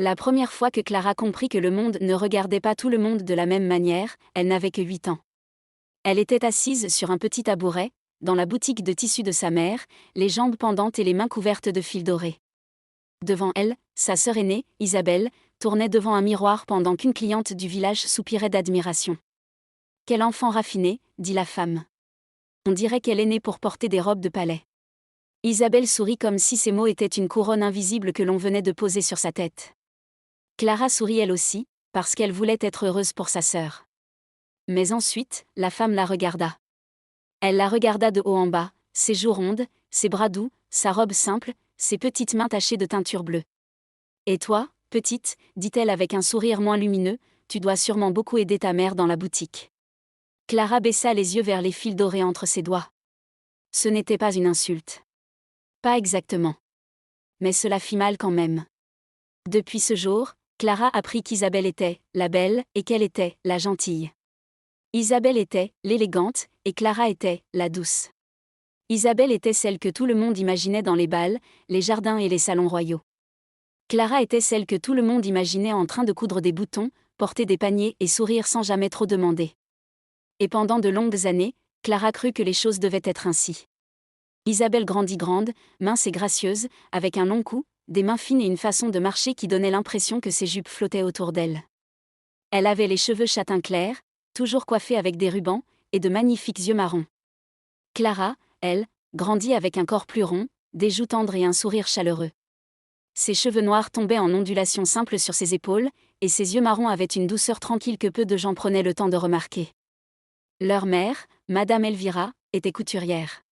La première fois que Clara comprit que le monde ne regardait pas tout le monde de la même manière, elle n'avait que 8 ans. Elle était assise sur un petit tabouret, dans la boutique de tissus de sa mère, les jambes pendantes et les mains couvertes de fils dorés. Devant elle, sa sœur aînée, Isabelle, tournait devant un miroir pendant qu'une cliente du village soupirait d'admiration. « Quel enfant raffiné !» dit la femme. « On dirait qu'elle est née pour porter des robes de palais. » Isabelle sourit comme si ces mots étaient une couronne invisible que l'on venait de poser sur sa tête. Clara sourit elle aussi, parce qu'elle voulait être heureuse pour sa sœur. Mais ensuite, la femme la regarda. Elle la regarda de haut en bas, ses joues rondes, ses bras doux, sa robe simple, ses petites mains tachées de teinture bleue. « Et toi, petite, dit-elle avec un sourire moins lumineux, tu dois sûrement beaucoup aider ta mère dans la boutique. » Clara baissa les yeux vers les fils dorés entre ses doigts. Ce n'était pas une insulte. Pas exactement. Mais cela fit mal quand même. Depuis ce jour, Clara apprit qu'Isabelle était la belle et qu'elle était la gentille. Isabelle était l'élégante et Clara était la douce. Isabelle était celle que tout le monde imaginait dans les bals, les jardins et les salons royaux. Clara était celle que tout le monde imaginait en train de coudre des boutons, porter des paniers et sourire sans jamais trop demander. Et pendant de longues années, Clara crut que les choses devaient être ainsi. Isabelle grandit grande, mince et gracieuse, avec un long cou, des mains fines et une façon de marcher qui donnait l'impression que ses jupes flottaient autour d'elle. Elle avait les cheveux châtain clair, toujours coiffés avec des rubans, et de magnifiques yeux marrons. Clara, elle, grandit avec un corps plus rond, des joues tendres et un sourire chaleureux. Ses cheveux noirs tombaient en ondulations simples sur ses épaules, et ses yeux marrons avaient une douceur tranquille que peu de gens prenaient le temps de remarquer. Leur mère, Madame Elvira, était couturière.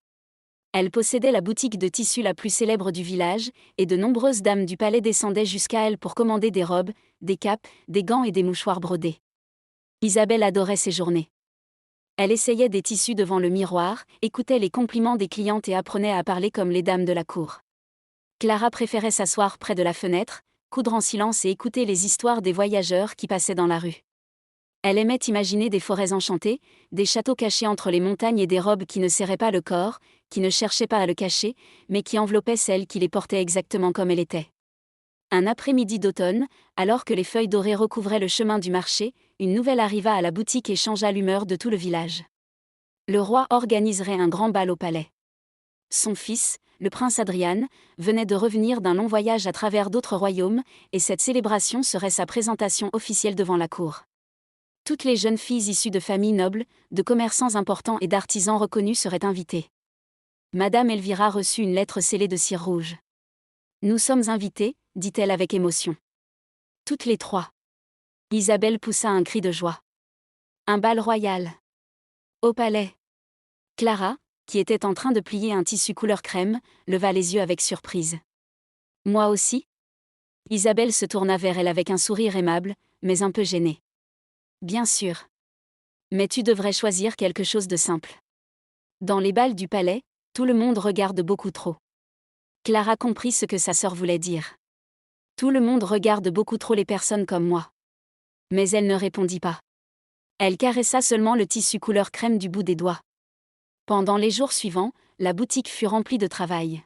Elle possédait la boutique de tissus la plus célèbre du village, et de nombreuses dames du palais descendaient jusqu'à elle pour commander des robes, des capes, des gants et des mouchoirs brodés. Isabelle adorait ces journées. Elle essayait des tissus devant le miroir, écoutait les compliments des clientes et apprenait à parler comme les dames de la cour. Clara préférait s'asseoir près de la fenêtre, coudre en silence et écouter les histoires des voyageurs qui passaient dans la rue. Elle aimait imaginer des forêts enchantées, des châteaux cachés entre les montagnes et des robes qui ne serraient pas le corps, qui ne cherchaient pas à le cacher, mais qui enveloppaient celle qui les portait exactement comme elle était. Un après-midi d'automne, alors que les feuilles dorées recouvraient le chemin du marché, une nouvelle arriva à la boutique et changea l'humeur de tout le village. Le roi organiserait un grand bal au palais. Son fils, le prince Adrian, venait de revenir d'un long voyage à travers d'autres royaumes, et cette célébration serait sa présentation officielle devant la cour. Toutes les jeunes filles issues de familles nobles, de commerçants importants et d'artisans reconnus seraient invitées. Madame Elvira reçut une lettre scellée de cire rouge. « Nous sommes invités », dit-elle avec émotion. Toutes les trois. Isabelle poussa un cri de joie. Un bal royal. Au palais. Clara, qui était en train de plier un tissu couleur crème, leva les yeux avec surprise. « Moi aussi ?» Isabelle se tourna vers elle avec un sourire aimable, mais un peu gêné. « Bien sûr. Mais tu devrais choisir quelque chose de simple. Dans les bals du palais, tout le monde regarde beaucoup trop. » Clara comprit ce que sa sœur voulait dire. Tout le monde regarde beaucoup trop les personnes comme moi. Mais elle ne répondit pas. Elle caressa seulement le tissu couleur crème du bout des doigts. Pendant les jours suivants, la boutique fut remplie de travail.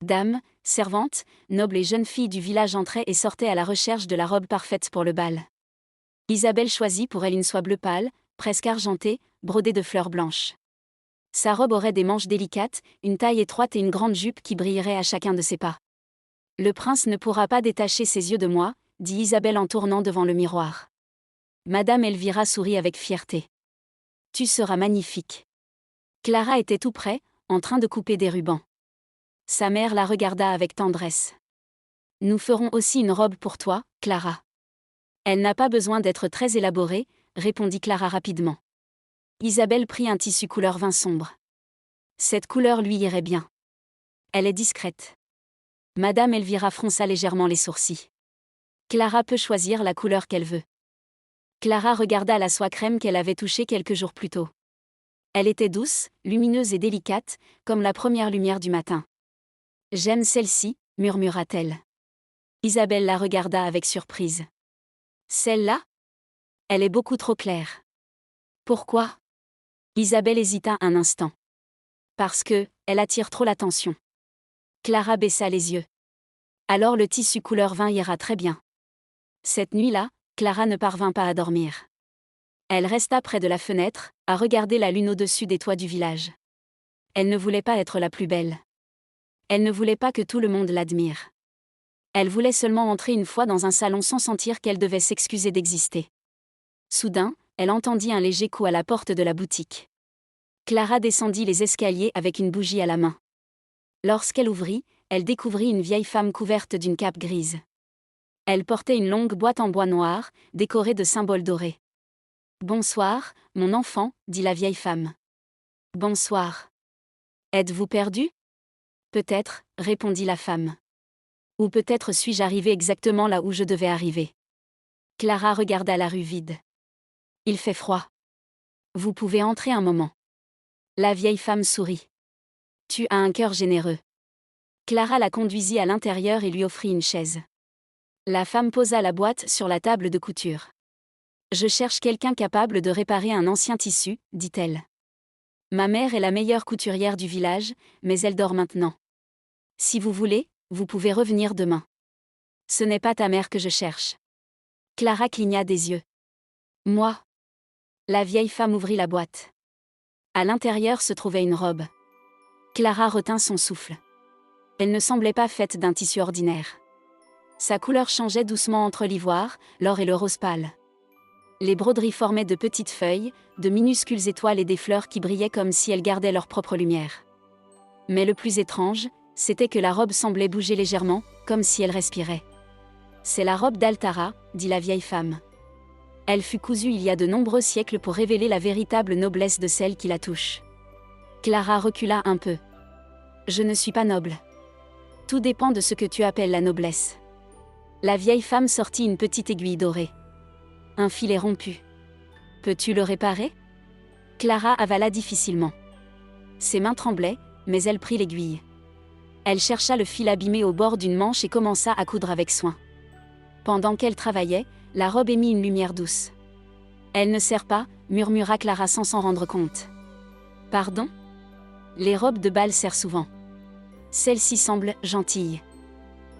Dames, servantes, nobles et jeunes filles du village entraient et sortaient à la recherche de la robe parfaite pour le bal. Isabelle choisit pour elle une soie bleu pâle, presque argentée, brodée de fleurs blanches. Sa robe aurait des manches délicates, une taille étroite et une grande jupe qui brillerait à chacun de ses pas. « Le prince ne pourra pas détacher ses yeux de moi, » dit Isabelle en tournant devant le miroir. Madame Elvira sourit avec fierté. « Tu seras magnifique. » Clara était tout près, en train de couper des rubans. Sa mère la regarda avec tendresse. « Nous ferons aussi une robe pour toi, Clara. » Elle n'a pas besoin d'être très élaborée, répondit Clara rapidement. Isabelle prit un tissu couleur vin sombre. Cette couleur lui irait bien. Elle est discrète. Madame Elvira fronça légèrement les sourcils. Clara peut choisir la couleur qu'elle veut. Clara regarda la soie crème qu'elle avait touchée quelques jours plus tôt. Elle était douce, lumineuse et délicate, comme la première lumière du matin. « J'aime celle-ci », murmura-t-elle. Isabelle la regarda avec surprise. « Celle-là ? Elle est beaucoup trop claire. » « Pourquoi ?» Isabelle hésita un instant. « Parce que, elle attire trop l'attention. » Clara baissa les yeux. « Alors le tissu couleur vin ira très bien. » Cette nuit-là, Clara ne parvint pas à dormir. Elle resta près de la fenêtre, à regarder la lune au-dessus des toits du village. Elle ne voulait pas être la plus belle. Elle ne voulait pas que tout le monde l'admire. Elle voulait seulement entrer une fois dans un salon sans sentir qu'elle devait s'excuser d'exister. Soudain, elle entendit un léger coup à la porte de la boutique. Clara descendit les escaliers avec une bougie à la main. Lorsqu'elle ouvrit, elle découvrit une vieille femme couverte d'une cape grise. Elle portait une longue boîte en bois noir, décorée de symboles dorés. « Bonsoir, mon enfant, » dit la vieille femme. « Bonsoir. Êtes-vous perdu ?»« Peut-être, » répondit la femme. « Ou peut-être suis-je arrivée exactement là où je devais arriver. » Clara regarda la rue vide. « Il fait froid. Vous pouvez entrer un moment. » La vieille femme sourit. « Tu as un cœur généreux. » Clara la conduisit à l'intérieur et lui offrit une chaise. La femme posa la boîte sur la table de couture. « Je cherche quelqu'un capable de réparer un ancien tissu, » dit-elle. « Ma mère est la meilleure couturière du village, mais elle dort maintenant. Si vous voulez, vous pouvez revenir demain. Ce n'est pas ta mère que je cherche. » Clara cligna des yeux. « Moi ?» La vieille femme ouvrit la boîte. À l'intérieur se trouvait une robe. Clara retint son souffle. Elle ne semblait pas faite d'un tissu ordinaire. Sa couleur changeait doucement entre l'ivoire, l'or et le rose pâle. Les broderies formaient de petites feuilles, de minuscules étoiles et des fleurs qui brillaient comme si elles gardaient leur propre lumière. Mais le plus étrange, c'était que la robe semblait bouger légèrement, comme si elle respirait. « C'est la robe d'Altara, » dit la vieille femme. Elle fut cousue il y a de nombreux siècles pour révéler la véritable noblesse de celle qui la touche. Clara recula un peu. « Je ne suis pas noble. Tout dépend de ce que tu appelles la noblesse. » La vieille femme sortit une petite aiguille dorée. Un filet rompu. « Peux-tu le réparer ?» Clara avala difficilement. Ses mains tremblaient, mais elle prit l'aiguille. Elle chercha le fil abîmé au bord d'une manche et commença à coudre avec soin. Pendant qu'elle travaillait, la robe émit une lumière douce. « Elle ne sert pas, » murmura Clara sans s'en rendre compte. « Pardon ? Les robes de bal servent souvent. Celle-ci semble gentille. »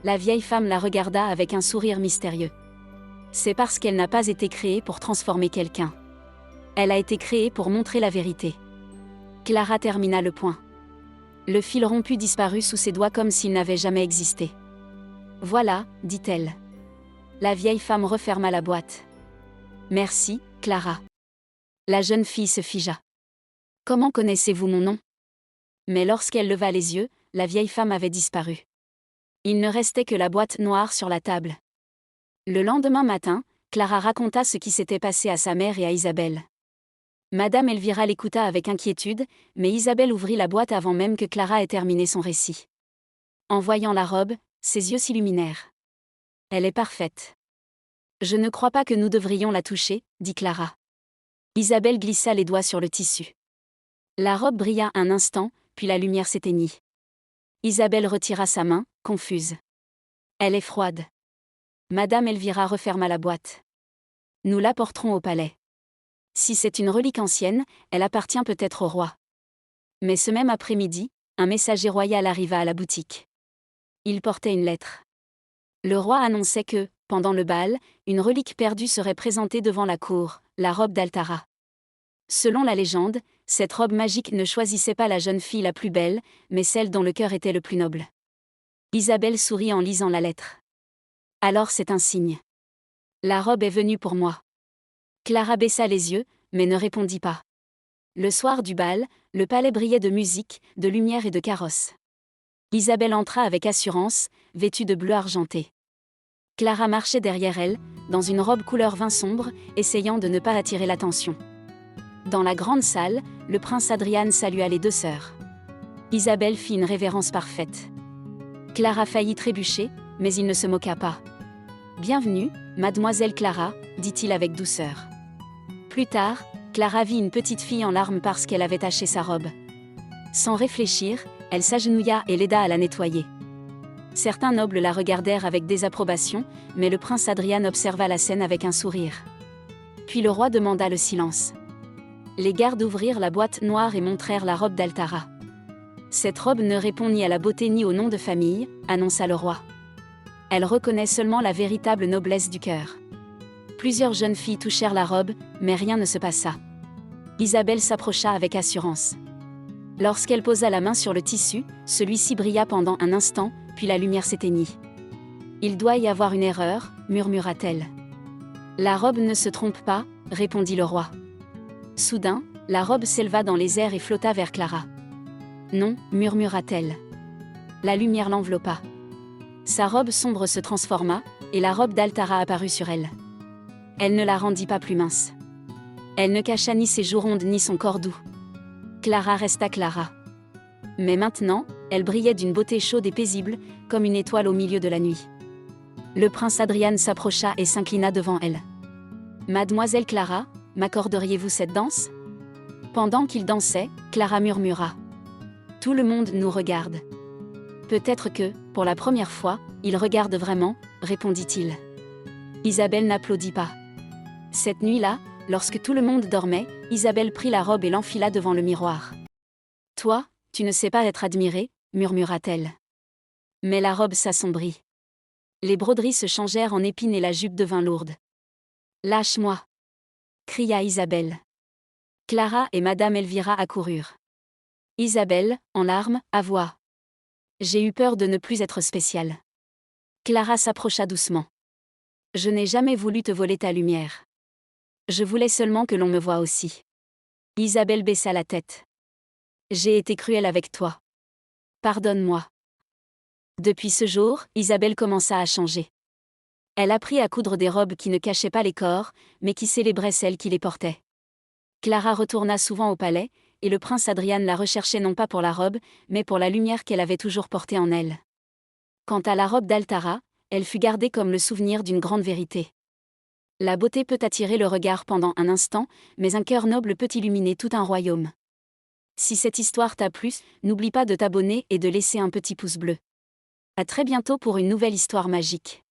La vieille femme la regarda avec un sourire mystérieux. « C'est parce qu'elle n'a pas été créée pour transformer quelqu'un. Elle a été créée pour montrer la vérité. » Clara termina le point. Le fil rompu disparut sous ses doigts comme s'il n'avait jamais existé. « Voilà, » dit-elle. La vieille femme referma la boîte. « Merci, Clara. » La jeune fille se figea. « Comment connaissez-vous mon nom ?» Mais lorsqu'elle leva les yeux, la vieille femme avait disparu. Il ne restait que la boîte noire sur la table. Le lendemain matin, Clara raconta ce qui s'était passé à sa mère et à Isabelle. Madame Elvira l'écouta avec inquiétude, mais Isabelle ouvrit la boîte avant même que Clara ait terminé son récit. En voyant la robe, ses yeux s'illuminèrent. « Elle est parfaite. »« Je ne crois pas que nous devrions la toucher, » dit Clara. Isabelle glissa les doigts sur le tissu. La robe brilla un instant, puis la lumière s'éteignit. Isabelle retira sa main, confuse. « Elle est froide. » Madame Elvira referma la boîte. « Nous l'apporterons au palais. Si c'est une relique ancienne, elle appartient peut-être au roi. » Mais ce même après-midi, un messager royal arriva à la boutique. Il portait une lettre. Le roi annonçait que, pendant le bal, une relique perdue serait présentée devant la cour, la robe d'Altara. Selon la légende, cette robe magique ne choisissait pas la jeune fille la plus belle, mais celle dont le cœur était le plus noble. Isabelle sourit en lisant la lettre. « Alors c'est un signe. La robe est venue pour moi. » Clara baissa les yeux, mais ne répondit pas. Le soir du bal, le palais brillait de musique, de lumière et de carrosses. Isabelle entra avec assurance, vêtue de bleu argenté. Clara marchait derrière elle, dans une robe couleur vin sombre, essayant de ne pas attirer l'attention. Dans la grande salle, le prince Adrian salua les deux sœurs. Isabelle fit une révérence parfaite. Clara faillit trébucher, mais il ne se moqua pas. « Bienvenue, mademoiselle Clara, » dit-il avec douceur. Plus tard, Clara vit une petite fille en larmes parce qu'elle avait taché sa robe. Sans réfléchir, elle s'agenouilla et l'aida à la nettoyer. Certains nobles la regardèrent avec désapprobation, mais le prince Adrian observa la scène avec un sourire. Puis le roi demanda le silence. Les gardes ouvrirent la boîte noire et montrèrent la robe d'Altara. « Cette robe ne répond ni à la beauté ni au nom de famille », annonça le roi. Elle reconnaît seulement la véritable noblesse du cœur. Plusieurs jeunes filles touchèrent la robe, mais rien ne se passa. Isabelle s'approcha avec assurance. Lorsqu'elle posa la main sur le tissu, celui-ci brilla pendant un instant, puis la lumière s'éteignit. « Il doit y avoir une erreur », murmura-t-elle. « La robe ne se trompe pas », répondit le roi. Soudain, la robe s'éleva dans les airs et flotta vers Clara. « Non », murmura-t-elle. La lumière l'enveloppa. Sa robe sombre se transforma, et la robe d'Altara apparut sur elle. Elle ne la rendit pas plus mince. Elle ne cacha ni ses joues rondes ni son corps doux. Clara resta Clara. Mais maintenant, elle brillait d'une beauté chaude et paisible, comme une étoile au milieu de la nuit. Le prince Adrian s'approcha et s'inclina devant elle. « Mademoiselle Clara, m'accorderiez-vous cette danse ?» Pendant qu'il dansait, Clara murmura. « Tout le monde nous regarde. » « Peut-être que, pour la première fois, il regarde vraiment, » répondit-il. Isabelle n'applaudit pas. Cette nuit-là, lorsque tout le monde dormait, Isabelle prit la robe et l'enfila devant le miroir. « Toi, tu ne sais pas être admirée, » murmura-t-elle. Mais la robe s'assombrit. Les broderies se changèrent en épines et la jupe devint lourde. « Lâche-moi !» cria Isabelle. Clara et Madame Elvira accoururent. Isabelle, en larmes, avoua. « J'ai eu peur de ne plus être spéciale. » Clara s'approcha doucement. « Je n'ai jamais voulu te voler ta lumière. Je voulais seulement que l'on me voie aussi. » Isabelle baissa la tête. « J'ai été cruelle avec toi. Pardonne-moi. » Depuis ce jour, Isabelle commença à changer. Elle apprit à coudre des robes qui ne cachaient pas les corps, mais qui célébraient celles qui les portaient. Clara retourna souvent au palais, et le prince Adrian la recherchait non pas pour la robe, mais pour la lumière qu'elle avait toujours portée en elle. Quant à la robe d'Altara, elle fut gardée comme le souvenir d'une grande vérité. La beauté peut attirer le regard pendant un instant, mais un cœur noble peut illuminer tout un royaume. Si cette histoire t'a plu, n'oublie pas de t'abonner et de laisser un petit pouce bleu. À très bientôt pour une nouvelle histoire magique.